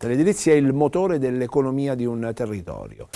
L'edilizia è il motore dell'economia di un territorio.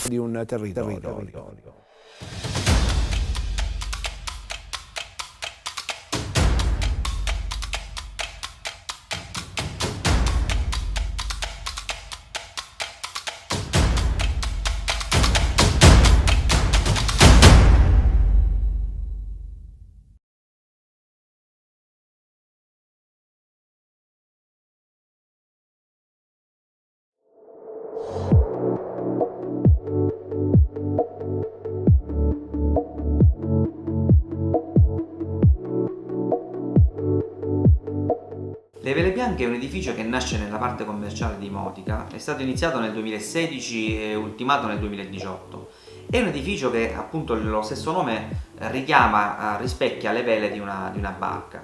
Le Vele Bianche è un edificio che nasce nella parte commerciale di Motica, è stato iniziato nel 2016 e ultimato nel 2018. È un edificio che, appunto, lo stesso nome richiama, rispecchia le vele di una barca.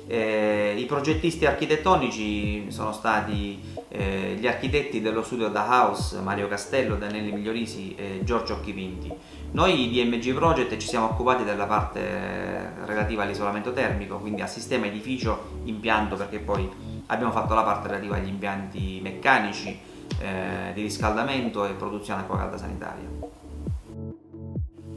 I progettisti architettonici sono stati gli architetti dello studio da House, Mario Castello, Daniele Migliorisi e Giorgio Occhivinti. Noi di MG Project ci siamo occupati della parte relativa all'isolamento termico, quindi a sistema edificio impianto, perché poi abbiamo fatto la parte relativa agli impianti meccanici di riscaldamento e produzione acqua calda sanitaria.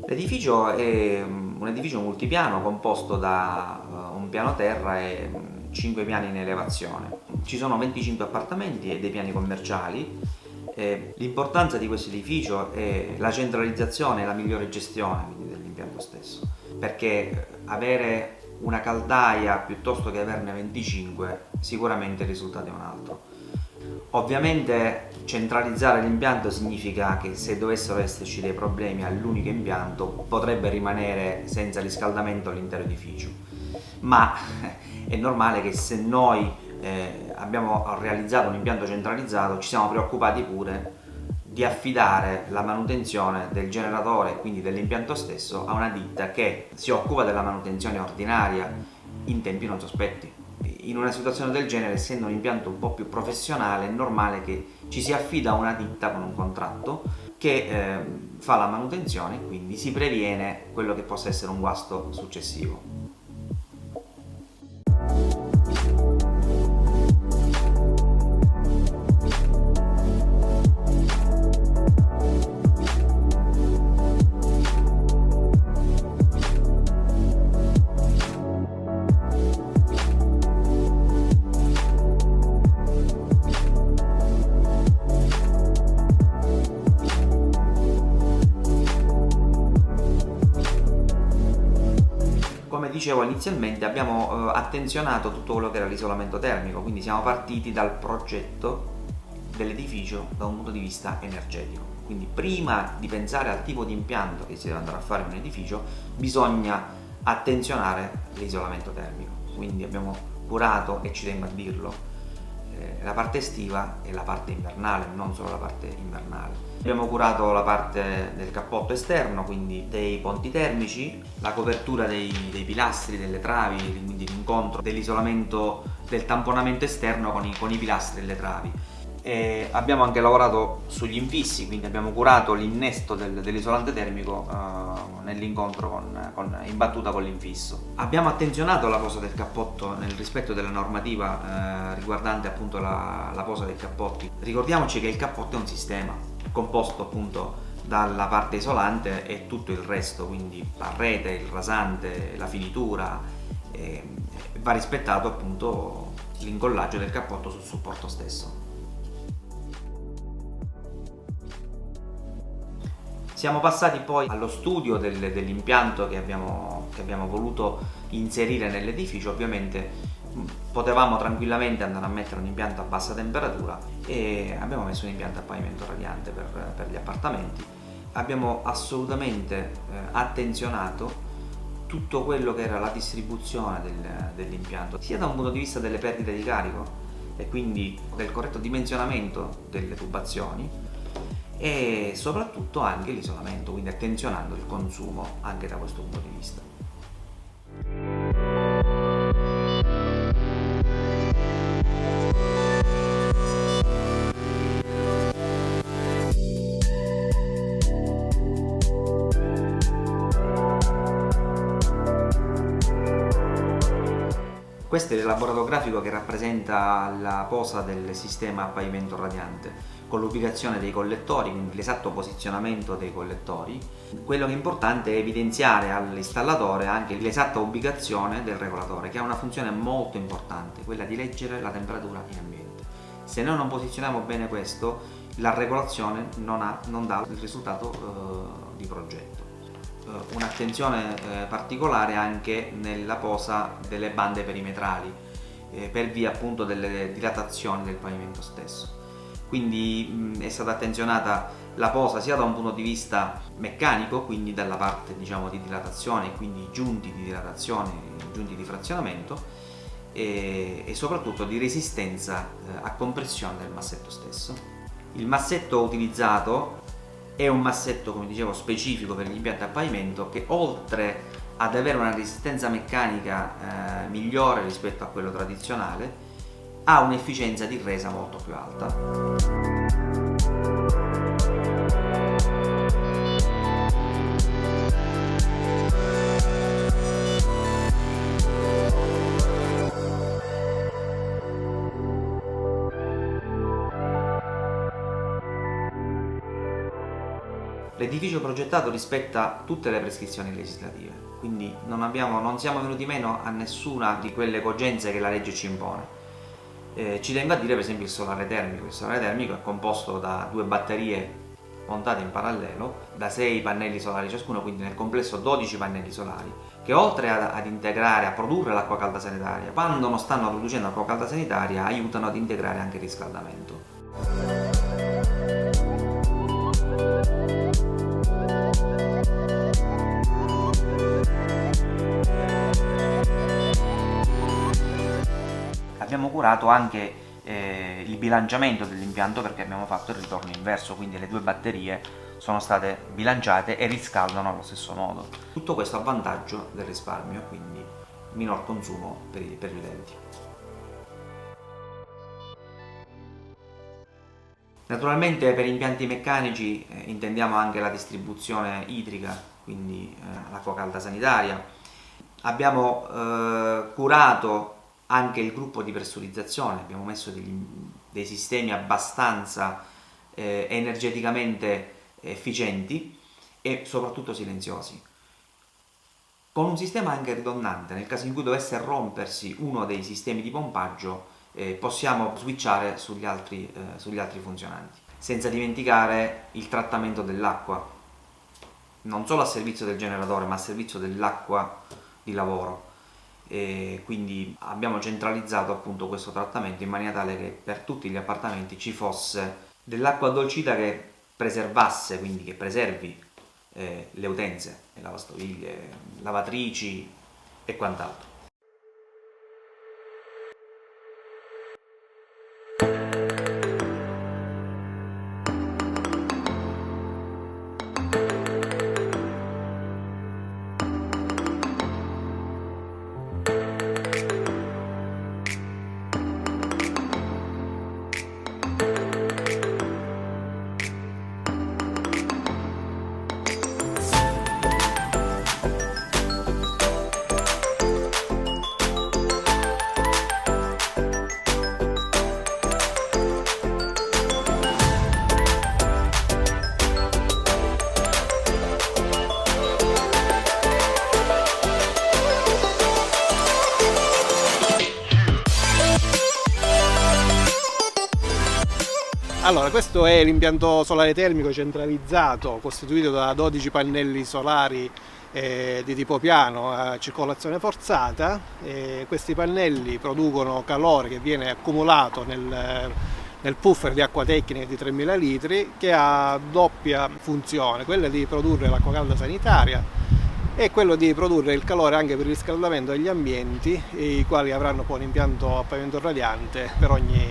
L'edificio è un edificio multipiano composto da un piano terra e 5 piani in elevazione. Ci sono 25 appartamenti e dei piani commerciali. L'importanza di questo edificio è la centralizzazione e la migliore gestione, quindi, dell'impianto stesso, perché avere una caldaia piuttosto che averne 25 sicuramente il risultato è un altro. Ovviamente centralizzare l'impianto significa che se dovessero esserci dei problemi all'unico impianto potrebbe rimanere senza riscaldamento l'intero edificio, ma è normale che se noi abbiamo realizzato un impianto centralizzato ci siamo preoccupati pure di affidare la manutenzione del generatore e quindi dell'impianto stesso a una ditta che si occupa della manutenzione ordinaria in tempi non sospetti. In una situazione del genere, essendo un impianto un po' più professionale, è normale che ci si affida a una ditta con un contratto che fa la manutenzione e quindi si previene quello che possa essere un guasto successivo. Come dicevo inizialmente, abbiamo attenzionato tutto quello che era l'isolamento termico, quindi siamo partiti dal progetto dell'edificio da un punto di vista energetico. Quindi prima di pensare al tipo di impianto che si deve andare a fare in un edificio bisogna attenzionare l'isolamento termico. Quindi abbiamo curato, e ci tengo a dirlo, la parte estiva e la parte invernale, non solo la parte invernale. Abbiamo curato la parte del cappotto esterno, quindi dei ponti termici, la copertura dei pilastri, delle travi, quindi l'incontro dell'isolamento, del tamponamento esterno con i pilastri e le travi. E abbiamo anche lavorato sugli infissi, quindi abbiamo curato l'innesto dell'isolante termico nell'incontro in battuta con l'infisso. Abbiamo attenzionato la posa del cappotto nel rispetto della normativa riguardante appunto la posa dei cappotti. Ricordiamoci che il cappotto è un sistema composto appunto dalla parte isolante e tutto il resto, quindi la rete, il rasante, la finitura, va rispettato appunto l'incollaggio del cappotto sul supporto stesso. Siamo passati poi allo studio dell'impianto che abbiamo voluto inserire nell'edificio. Ovviamente potevamo tranquillamente andare a mettere un impianto a bassa temperatura e abbiamo messo un impianto a pavimento radiante per gli appartamenti. Abbiamo assolutamente attenzionato tutto quello che era la distribuzione dell'impianto, sia da un punto di vista delle perdite di carico e quindi del corretto dimensionamento delle tubazioni, e soprattutto anche l'isolamento, quindi attenzionando il consumo anche da questo punto di vista. Questo è l'elaborato grafico che rappresenta la posa del sistema a pavimento radiante, con l'ubicazione dei collettori, quindi l'esatto posizionamento dei collettori. Quello che è importante è evidenziare all'installatore anche l'esatta ubicazione del regolatore, che ha una funzione molto importante, quella di leggere la temperatura in ambiente. Se noi non posizioniamo bene questo, la regolazione non dà il risultato di progetto. Un'attenzione particolare anche nella posa delle bande perimetrali, per via appunto delle dilatazioni del pavimento stesso. Quindi è stata attenzionata la posa sia da un punto di vista meccanico, quindi dalla parte diciamo di dilatazione, quindi giunti di dilatazione, giunti di frazionamento, e soprattutto di resistenza a compressione del massetto stesso. Il massetto utilizzato è un massetto, come dicevo, specifico per gli impianti a pavimento, che oltre ad avere una resistenza meccanica migliore rispetto a quello tradizionale, ha un'efficienza di resa molto più alta. L'edificio progettato rispetta tutte le prescrizioni legislative, quindi non siamo venuti meno a nessuna di quelle cogenze che la legge ci impone. Ci tengo a dire per esempio il solare termico. Il solare termico è composto da 2 batterie montate in parallelo, da 6 pannelli solari ciascuno, quindi nel complesso 12 pannelli solari, che oltre ad integrare, a produrre l'acqua calda sanitaria, quando non stanno producendo acqua calda sanitaria, aiutano ad integrare anche il riscaldamento. Abbiamo curato anche il bilanciamento dell'impianto, perché abbiamo fatto il ritorno inverso, quindi le 2 batterie sono state bilanciate e riscaldano allo stesso modo. Tutto questo a vantaggio del risparmio, quindi minor consumo per gli utenti. Naturalmente per impianti meccanici intendiamo anche la distribuzione idrica, quindi l'acqua calda sanitaria. Abbiamo curato anche il gruppo di pressurizzazione, abbiamo messo dei sistemi abbastanza energeticamente efficienti e soprattutto silenziosi, con un sistema anche ridondante. Nel caso in cui dovesse rompersi uno dei sistemi di pompaggio, possiamo switchare sugli altri funzionanti, senza dimenticare il trattamento dell'acqua, non solo a servizio del generatore ma a servizio dell'acqua di lavoro. E quindi abbiamo centralizzato appunto questo trattamento in maniera tale che per tutti gli appartamenti ci fosse dell'acqua addolcita che preservasse, quindi che preservi le utenze, le lavastoviglie, lavatrici e quant'altro. Allora, questo è l'impianto solare termico centralizzato, costituito da 12 pannelli solari di tipo piano a circolazione forzata. Questi pannelli producono calore che viene accumulato nel puffer di acqua tecnica di 3000 litri, che ha doppia funzione, quella di produrre l'acqua calda sanitaria e quello di produrre il calore anche per il riscaldamento degli ambienti, i quali avranno poi un impianto a pavimento radiante per ogni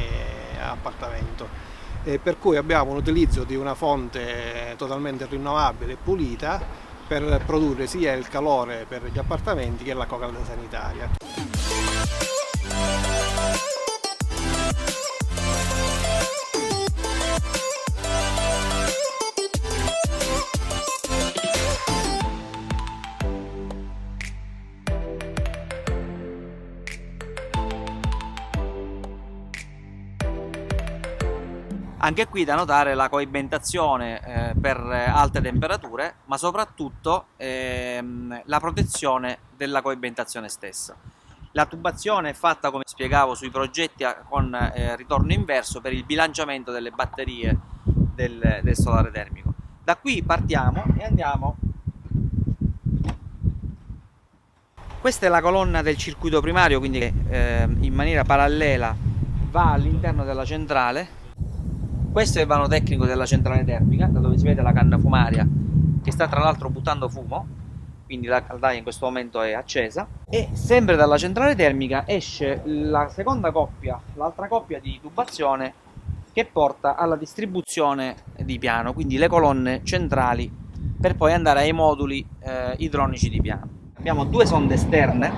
appartamento. Per cui abbiamo un utilizzo di una fonte totalmente rinnovabile e pulita per produrre sia il calore per gli appartamenti che l'acqua calda sanitaria. Anche qui da notare la coibentazione per alte temperature, ma soprattutto la protezione della coibentazione stessa. La tubazione è fatta, come spiegavo, sui progetti con ritorno inverso per il bilanciamento delle batterie del solare termico. Da qui partiamo e andiamo. Questa è la colonna del circuito primario, quindi in maniera parallela va all'interno della centrale. Questo è il vano tecnico della centrale termica, da dove si vede la canna fumaria che sta tra l'altro buttando fumo, quindi la caldaia in questo momento è accesa. E sempre dalla centrale termica esce la seconda coppia, l'altra coppia di tubazione che porta alla distribuzione di piano, quindi le colonne centrali per poi andare ai moduli idronici di piano. Abbiamo due sonde esterne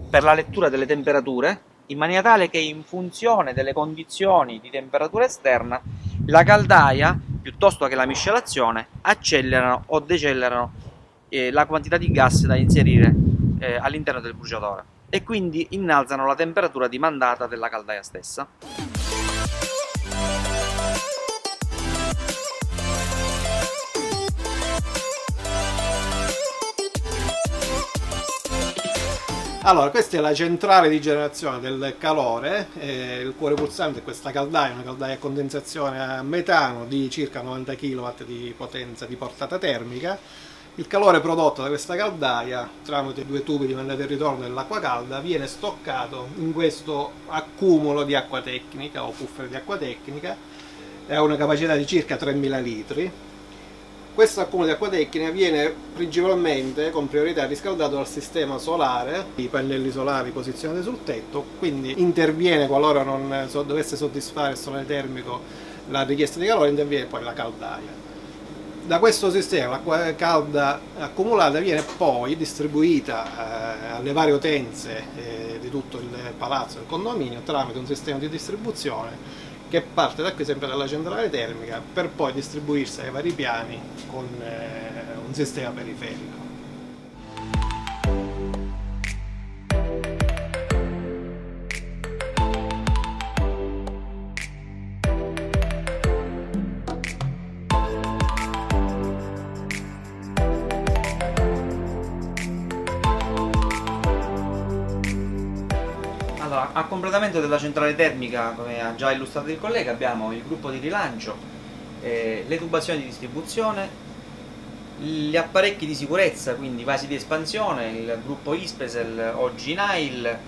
per la lettura delle temperature, in maniera tale che in funzione delle condizioni di temperatura esterna la caldaia, piuttosto che la miscelazione, accelerano o decelerano la quantità di gas da inserire all'interno del bruciatore e quindi innalzano la temperatura di mandata della caldaia stessa. Allora, questa è la centrale di generazione del calore, il cuore pulsante è questa caldaia, una caldaia a condensazione a metano di circa 90 kW di potenza di portata termica. Il calore prodotto da questa caldaia tramite due tubi di mandata e ritorno dell'acqua calda viene stoccato in questo accumulo di acqua tecnica o puffer di acqua tecnica, ha una capacità di circa 3000 litri. Questo accumulo di acqua tecnica viene principalmente con priorità riscaldato dal sistema solare, i pannelli solari posizionati sul tetto, quindi interviene qualora non dovesse soddisfare il solare termico la richiesta di calore, interviene poi la caldaia. Da questo sistema l'acqua calda accumulata viene poi distribuita alle varie utenze di tutto il palazzo, il condominio, tramite un sistema di distribuzione che parte da qui sempre dalla centrale termica per poi distribuirsi ai vari piani con un sistema periferico. Allora, a completamento della centrale termica, come ha già illustrato il collega, abbiamo il gruppo di rilancio, le tubazioni di distribuzione, gli apparecchi di sicurezza, quindi vasi di espansione, il gruppo Ispesel o G-Nile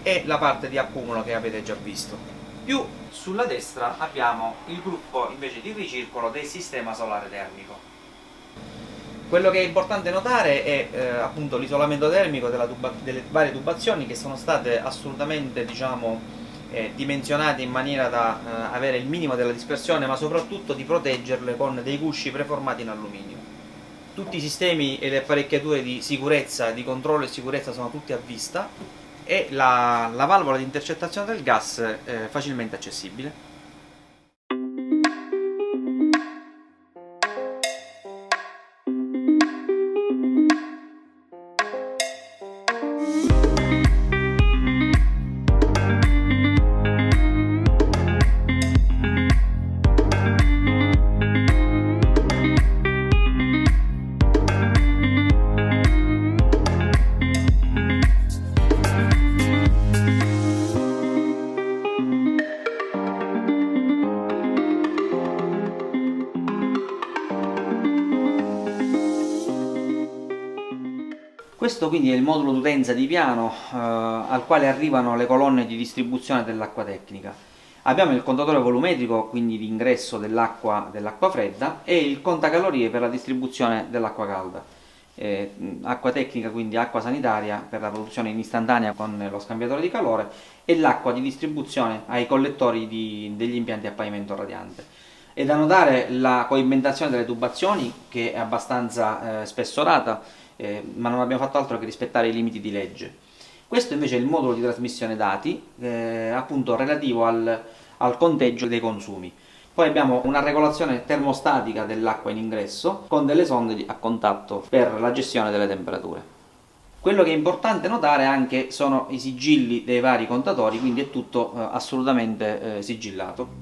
e la parte di accumulo che avete già visto. Più sulla destra abbiamo il gruppo invece di ricircolo del sistema solare termico. Quello che è importante notare è appunto l'isolamento termico delle varie tubazioni, che sono state assolutamente, diciamo, dimensionate in maniera da avere il minimo della dispersione, ma soprattutto di proteggerle con dei gusci preformati in alluminio. Tutti i sistemi e le apparecchiature di sicurezza, di controllo e sicurezza sono tutti a vista e la valvola di intercettazione del gas è facilmente accessibile. Questo quindi è il modulo d'utenza di piano al quale arrivano le colonne di distribuzione dell'acqua tecnica. Abbiamo il contatore volumetrico, quindi di ingresso dell'acqua fredda, e il contacalorie per la distribuzione dell'acqua calda. Acqua tecnica, quindi acqua sanitaria per la produzione in istantanea con lo scambiatore di calore, e l'acqua di distribuzione ai collettori degli impianti a pavimento radiante. È da notare la coibentazione delle tubazioni, che è abbastanza spessorata, ma non abbiamo fatto altro che rispettare i limiti di legge. Questo invece è il modulo di trasmissione dati, appunto relativo al conteggio dei consumi. Poi abbiamo una regolazione termostatica dell'acqua in ingresso con delle sonde a contatto per la gestione delle temperature. Quello che è importante notare anche sono i sigilli dei vari contatori, quindi è tutto assolutamente sigillato.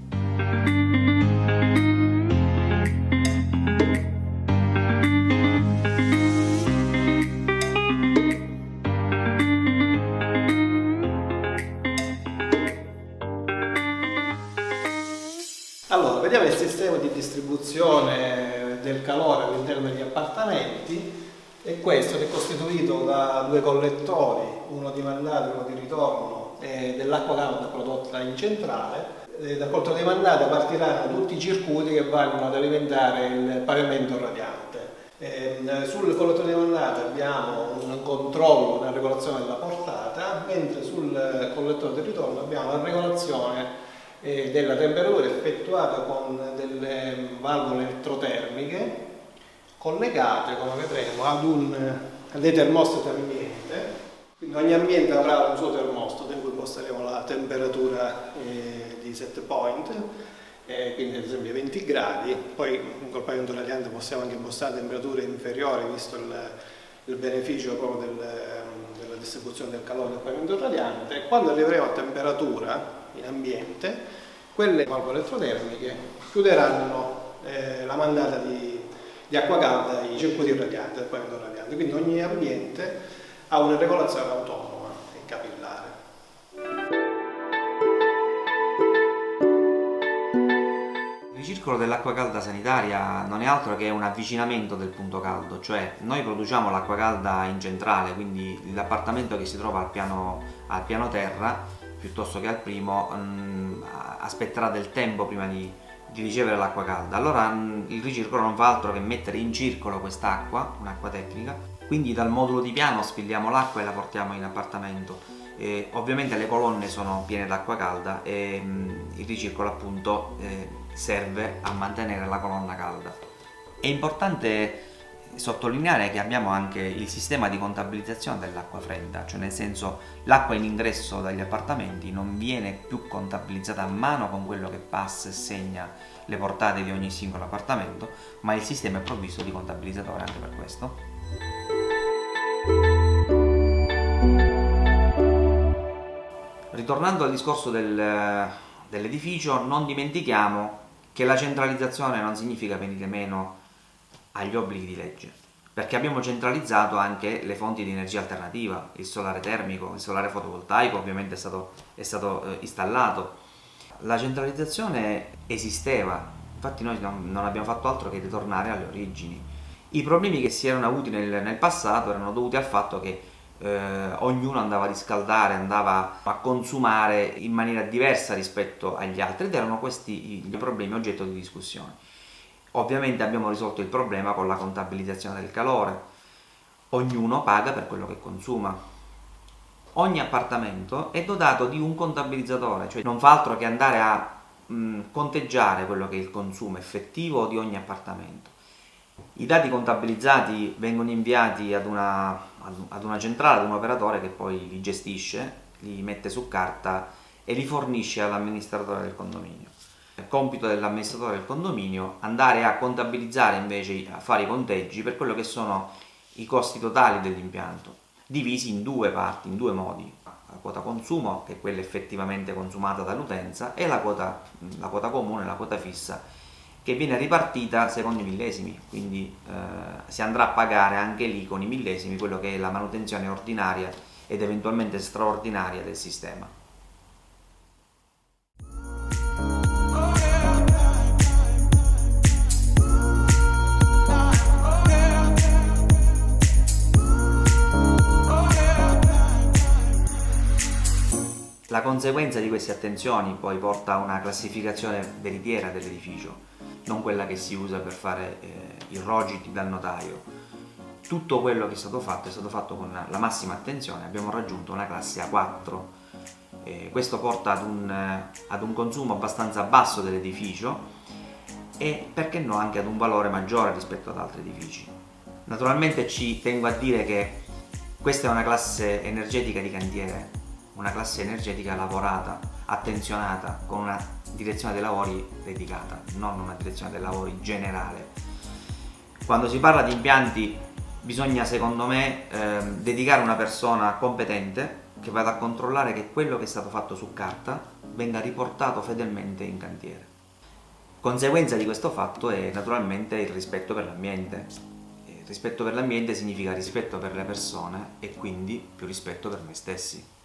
Allora, vediamo il sistema di distribuzione del calore all'interno degli appartamenti. E questo è costituito da due collettori, uno di mandata e uno di ritorno, dell'acqua calda prodotta in centrale. Dal collettore di mandata partiranno tutti i circuiti che vanno ad alimentare il pavimento radiante. Sul collettore di mandata abbiamo un controllo, una regolazione della portata, mentre sul collettore di ritorno abbiamo la regolazione della temperatura effettuata con delle valvole elettrotermiche collegate, come vedremo, a dei termostati ambiente. Quindi ogni ambiente avrà un suo termostato in cui imposteremo la temperatura di set point, quindi ad esempio 20 gradi. Poi col pavimento radiante possiamo anche impostare temperature inferiori, visto il beneficio proprio della distribuzione del calore del pavimento radiante. Quando arriveremo a temperatura in ambiente, quelle valvole elettrotermiche chiuderanno la mandata di acqua calda ai circuiti radianti del pavimento radiante. Quindi ogni ambiente ha una regolazione autonoma e capillare. Il ricircolo dell'acqua calda sanitaria non è altro che un avvicinamento del punto caldo, cioè noi produciamo l'acqua calda in centrale, quindi l'appartamento che si trova al piano terra piuttosto che al primo aspetterà del tempo prima di ricevere l'acqua calda. Allora il ricircolo non fa altro che mettere in circolo quest'acqua, un'acqua tecnica, quindi dal modulo di piano spilliamo l'acqua e la portiamo in appartamento. Ovviamente le colonne sono piene d'acqua calda e il ricircolo appunto serve a mantenere la colonna calda. È importante sottolineare che abbiamo anche il sistema di contabilizzazione dell'acqua fredda, cioè nel senso l'acqua in ingresso dagli appartamenti non viene più contabilizzata a mano con quello che passa e segna le portate di ogni singolo appartamento, ma il sistema è provvisto di contabilizzatore anche per questo. Ritornando al discorso dell'edificio, non dimentichiamo che la centralizzazione non significa venire meno agli obblighi di legge, perché abbiamo centralizzato anche le fonti di energia alternativa, il solare termico, il solare fotovoltaico ovviamente è stato installato. La centralizzazione esisteva, infatti noi non abbiamo fatto altro che ritornare alle origini. I problemi che si erano avuti nel passato erano dovuti al fatto che ognuno andava a riscaldare, andava a consumare in maniera diversa rispetto agli altri ed erano questi i problemi oggetto di discussione. Ovviamente abbiamo risolto il problema con la contabilizzazione del calore. Ognuno paga per quello che consuma. Ogni appartamento è dotato di un contabilizzatore, cioè non fa altro che andare a conteggiare quello che è il consumo effettivo di ogni appartamento. I dati contabilizzati vengono inviati ad una centrale, ad un operatore che poi li gestisce, li mette su carta e li fornisce all'amministratore del condominio. È compito dell'amministratore del condominio andare a contabilizzare invece, a fare i conteggi per quello che sono i costi totali dell'impianto, divisi in due parti, in due modi: la quota consumo, che è quella effettivamente consumata dall'utenza, e la quota comune, la quota fissa, che viene ripartita secondo i millesimi, quindi si andrà a pagare anche lì con i millesimi quello che è la manutenzione ordinaria ed eventualmente straordinaria del sistema. La conseguenza di queste attenzioni poi porta a una classificazione veritiera dell'edificio, non quella che si usa per fare i rogiti dal notaio. Tutto quello che è stato fatto con la massima attenzione. Abbiamo raggiunto una classe A4. Questo porta ad un consumo abbastanza basso dell'edificio e, perché no, anche ad un valore maggiore rispetto ad altri edifici. Naturalmente ci tengo a dire che questa è una classe energetica di cantiere, una classe energetica lavorata, attenzionata, con una direzione dei lavori dedicata, non una direzione dei lavori generale. Quando si parla di impianti bisogna, secondo me, dedicare una persona competente che vada a controllare che quello che è stato fatto su carta venga riportato fedelmente in cantiere. Conseguenza di questo fatto è naturalmente il rispetto per l'ambiente. Il rispetto per l'ambiente significa rispetto per le persone e quindi più rispetto per noi stessi.